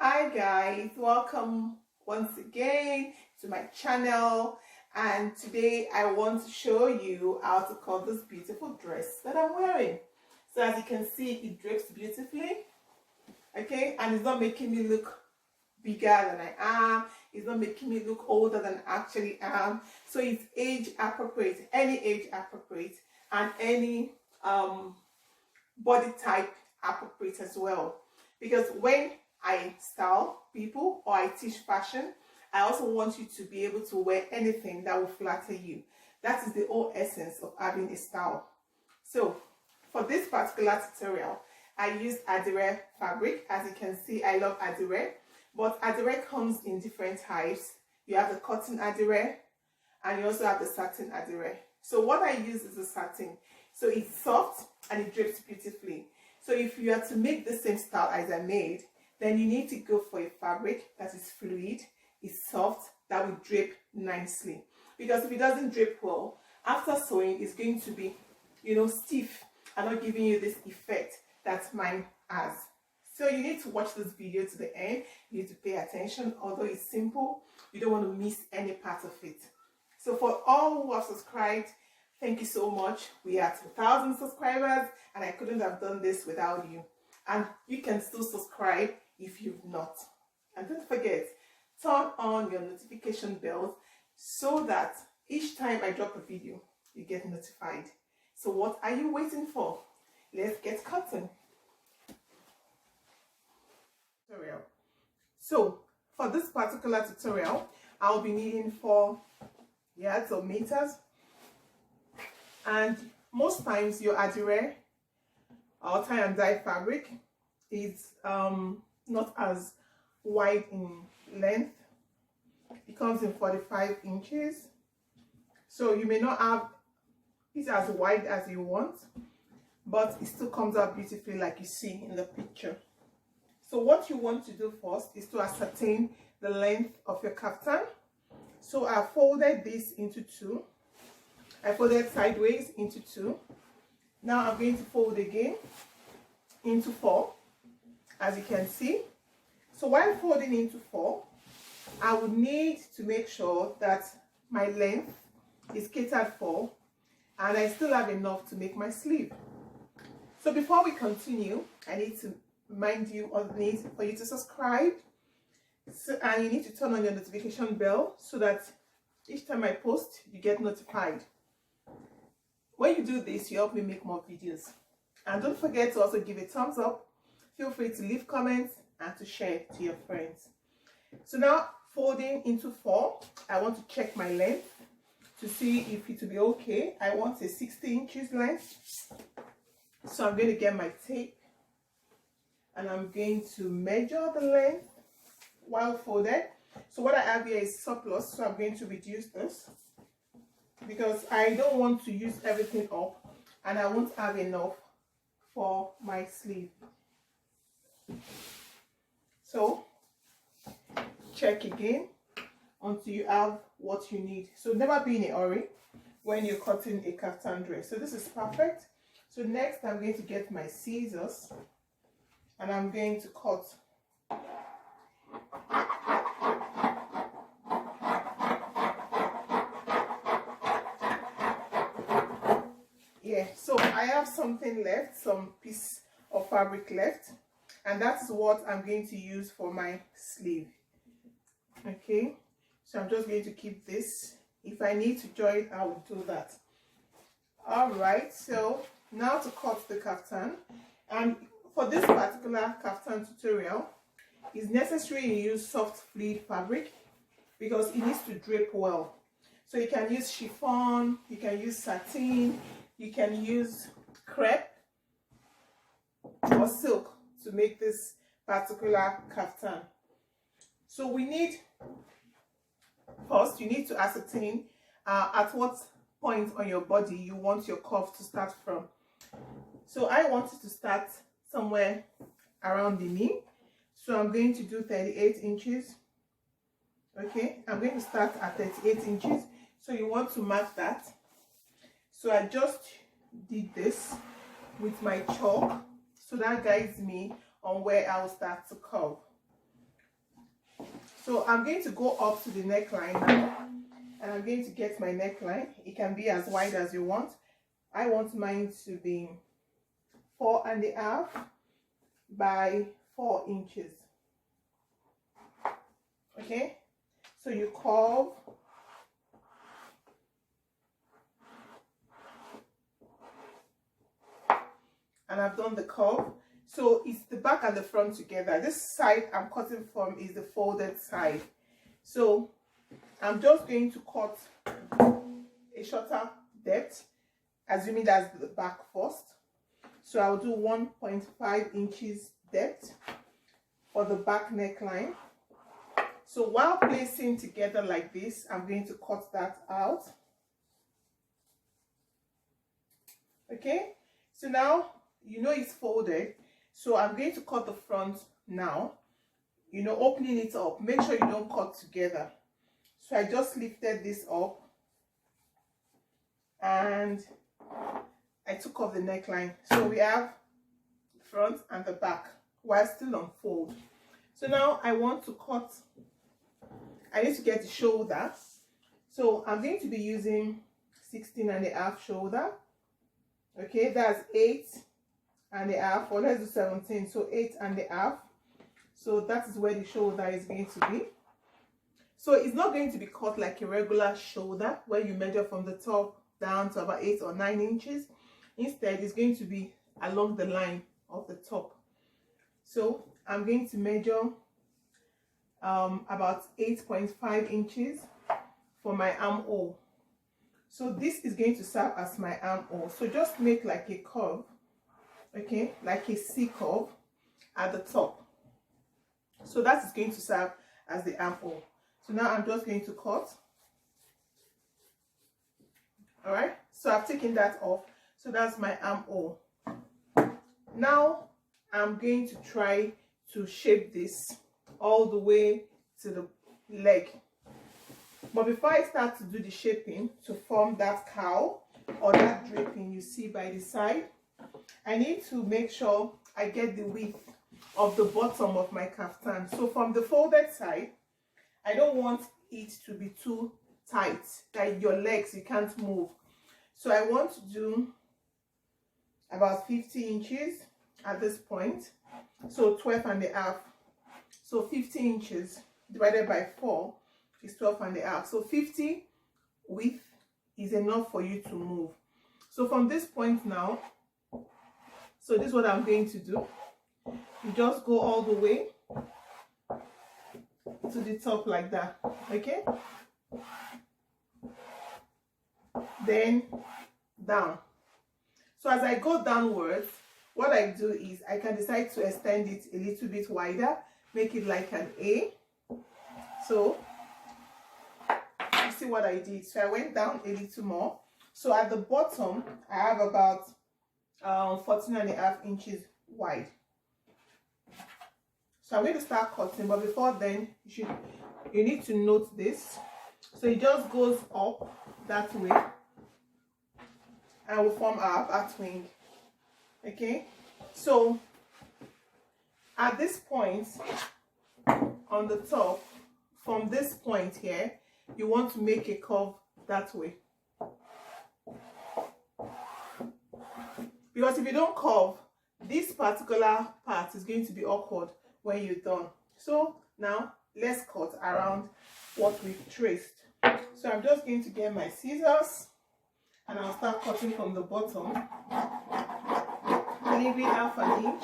Hi guys, welcome once again to my channel, and today I want to show you how to cut this beautiful dress that I'm wearing. So as you can see, it drapes beautifully, okay, and it's not making me look bigger than I am. It's not making me look older than I actually am. So it's age appropriate, any age appropriate, and any body type appropriate as well. Because when I style people or I teach fashion, I also want you to be able to wear anything that will flatter you. That is the whole essence of having a style. So for this particular tutorial, I used adire fabric. As you can see, I love adire, but adire comes in different types. You have the cotton adire and you also have the satin adire. So what I use is the satin. So it's soft and it drapes beautifully. So if you are to make the same style as I made, then you need to go for a fabric that is fluid, is soft, that will drape nicely. Because if it doesn't drape well, after sewing, it's going to be, stiff and not giving you this effect that mine has. So you need to watch this video to the end. You need to pay attention. Although it's simple, you don't want to miss any part of it. So for all who have subscribed, thank you so much. We are 2,000 subscribers and I couldn't have done this without you. And you can still subscribe if you've not. And don't forget, turn on your notification bells so that each time I drop a video, you get notified. So what are you waiting for? Let's get cutting. Tutorial. So for this particular tutorial, I'll be needing 4 yards or meters. And most times your adire or tie and dye fabric is not as wide in length. It comes in 45 inches. So you may not have it as wide as you want, but it still comes out beautifully like you see in the picture. So what you want to do first is to ascertain the length of your kaftan. So I folded this into 2. I folded sideways into 2. Now I'm going to fold again into 4, as you can see. So while folding into 4, I would need to make sure that my length is catered for and I still have enough to make my sleeve. So before we continue, I need to remind you of the need for you to subscribe. And you need to turn on your notification bell so that each time I post, you get notified. When you do this, you help me make more videos. And don't forget to also give a thumbs up. Feel free to leave comments and to share to your friends. So now, folding into 4, I want to check my length to see if it will be okay. I want a 60 inches length. So I'm going to get my tape and I'm going to measure the length while folded. So what I have here is surplus, so I'm going to reduce this because I don't want to use everything up and I won't have enough for my sleeve. So check again until you have what you need. So never be in a hurry when you're cutting a kaftan dress. So this is perfect. So next I'm going to get my scissors and I'm going to cut. So I have something left, some piece of fabric left, and that's what I'm going to use for my sleeve. Okay, so I'm just going to keep this. If I need to join, I will do that. All right, so now to cut the kaftan. And for this particular kaftan tutorial, it's necessary you use soft fluid fabric because it needs to drape well. So you can use chiffon, you can use satin, you can use crepe or silk to make this particular kaftan. So we need, first you need to ascertain at what point on your body you want your cuff to start from. So I wanted to start somewhere around the knee. So I'm going to do 38 inches. Okay, I'm going to start at 38 inches. So you want to mark that. So I just did this with my chalk. So that guides me on where I'll start to curve. So I'm going to go up to the neckline now, and I'm going to get my neckline. It can be as wide as you want. I want mine to be 4.5 by 4 inches. Okay, so you curve, and I've done the curve. So it's the back and the front together. This side I'm cutting from is the folded side. So I'm just going to cut a shorter depth, assuming that's the back first. So I'll do 1.5 inches depth for the back neckline. So while placing together like this, I'm going to cut that out. Okay, so now you know it's folded. So I'm going to cut the front now, you know, opening it up. Make sure you don't cut together. So I just lifted this up and I took off the neckline. So we have the front and the back while still on fold. So now I want to cut, I need to get the shoulder. So I'm going to be using 16.5 shoulder. Okay, that's 8.5, or let's do 17, so 8.5. So that is where the shoulder is going to be. So it's not going to be cut like a regular shoulder where you measure from the top down to about 8 or 9 inches. Instead, it's going to be along the line of the top. So I'm going to measure about 8.5 inches for my armhole. So this is going to serve as my armhole. So just make like a curve, okay, like a C curve at the top. So that is going to serve as the armhole. So now I'm just going to cut. All right, so I've taken that off. So that's my armhole. Now I'm going to try to shape this all the way to the leg. But before I start to do the shaping to form that cowl or that draping you see by the side, I need to make sure I get the width of the bottom of my kaftan. So from the folded side, I don't want it to be too tight that your legs, you can't move. So I want to do about 50 inches at this point. So 12.5. So 50 inches divided by 4 is 12.5. So 50 width is enough for you to move. So from this point now, so this is what I'm going to do. You just go all the way to the top like that, okay? Then down. So as I go downwards, what I do is I can decide to extend it a little bit wider, make it like an A. So you see what I did. So I went down a little more. So at the bottom, I have about 14.5 inches wide. So I'm going to start cutting, but before then, you need to note this. So it just goes up that way and will form our back wing. Okay, so at this point on the top, from this point here, you want to make a curve that way. Because if you don't curve, this particular part is going to be awkward when you're done. So now let's cut around what we've traced. So I'm just going to get my scissors and I'll start cutting from the bottom, leaving half an inch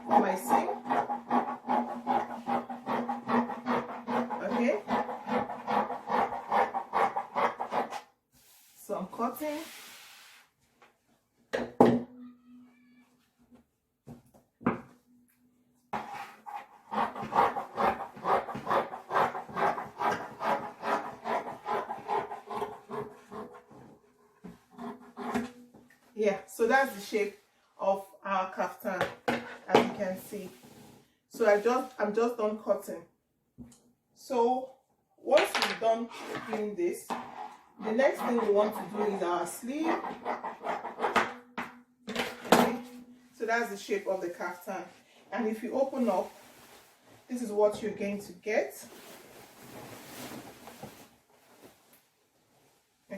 for my seam. Okay, so I'm cutting. Yeah, so that's the shape of our kaftan, as you can see. So I'm just done cutting. So once we've done doing this, the next thing we want to do is our sleeve. Okay, so that's the shape of the kaftan. And if you open up, this is what you're going to get.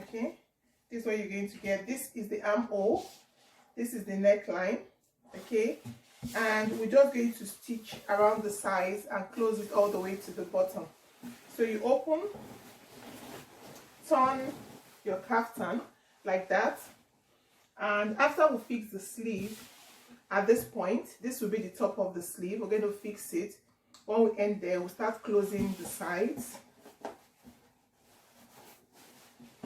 Okay, this is what you're going to get. This is the armhole, this is the neckline. Okay, and we're just going to stitch around the sides and close it all the way to the bottom. So you open, turn your kaftan like that, and after we fix the sleeve at this point, this will be the top of the sleeve. We're going to fix it. When we end there, we'll start closing the sides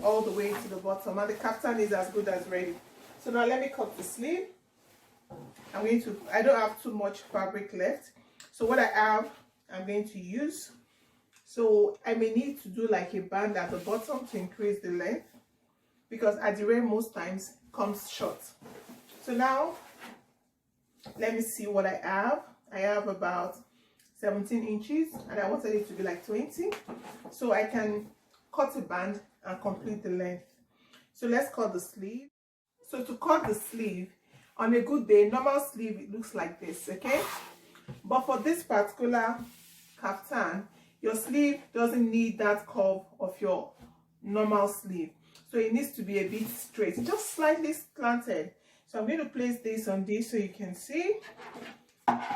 all the way to the bottom, and the kaftan is as good as ready. So now let me cut the sleeve. I don't have too much fabric left, so what I have, I'm going to use. So I may need to do like a band at the bottom to increase the length, because adire most times comes short. So now let me see what I have. I have about 17 inches and I wanted it to be like 20, so I can cut a band and complete the length. So let's cut the sleeve. So to cut the sleeve, on a good day, normal sleeve, it looks like this, okay? But for this particular kaftan, your sleeve doesn't need that curve of your normal sleeve, so it needs to be a bit straight, just slightly slanted. So I'm going to place this on this so you can see.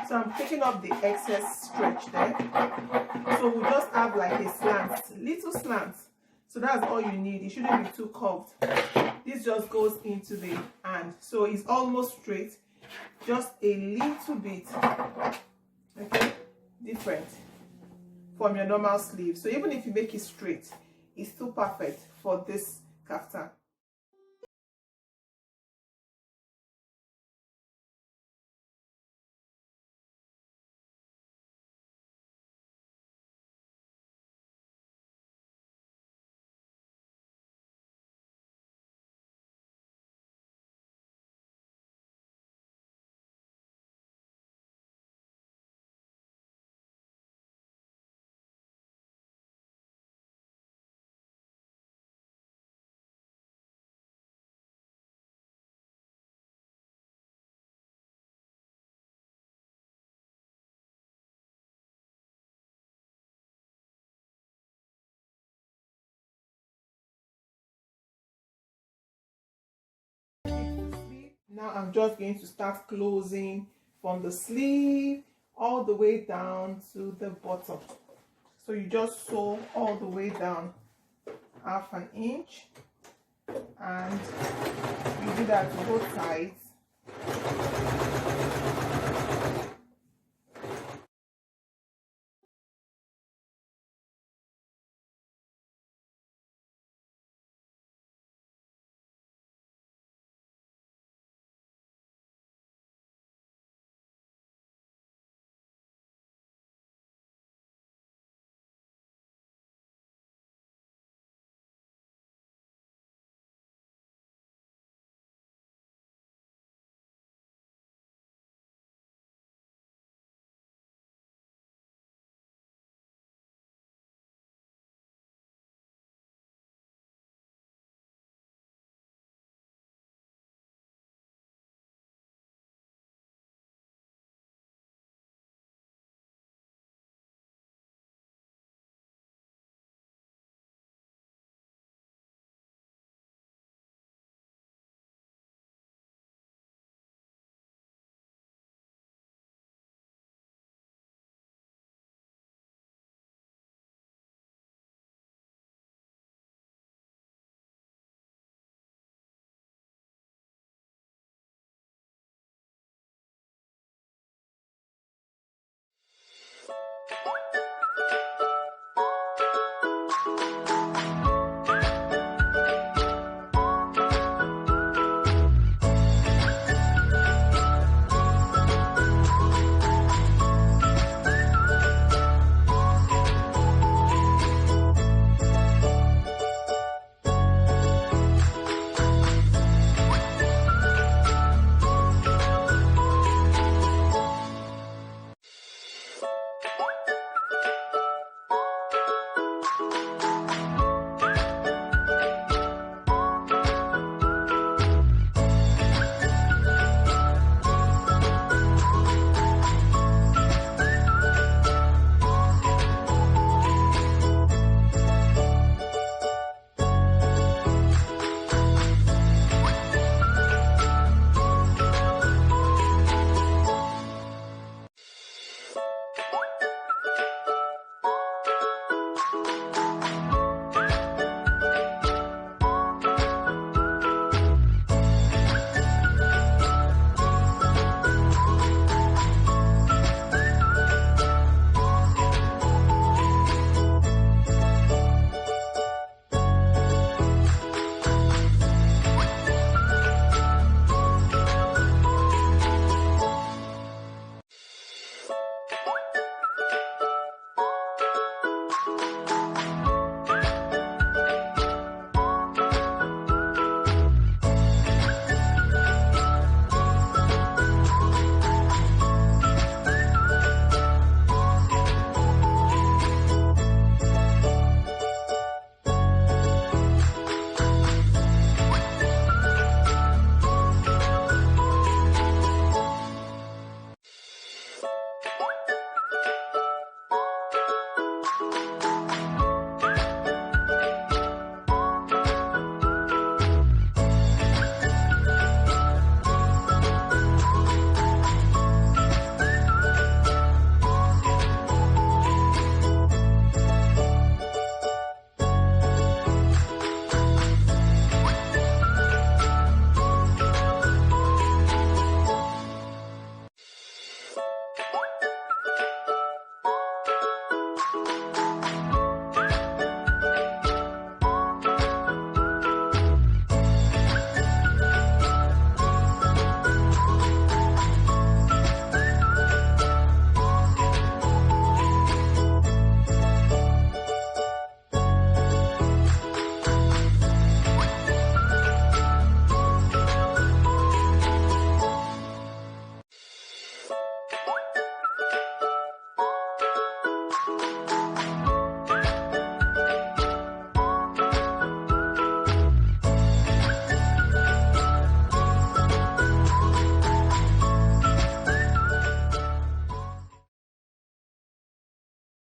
So I'm taking off the excess stretch there, so we'll just have like a slant, little slant. So that's all you need. It shouldn't be too curved. This just goes into the hand, so it's almost straight, just a little bit, okay, different from your normal sleeve. So even if you make it straight, it's still perfect for this kaftan. Now I'm just going to start closing from the sleeve all the way down to the bottom. So you just sew all the way down half an inch, and you do that to both sides.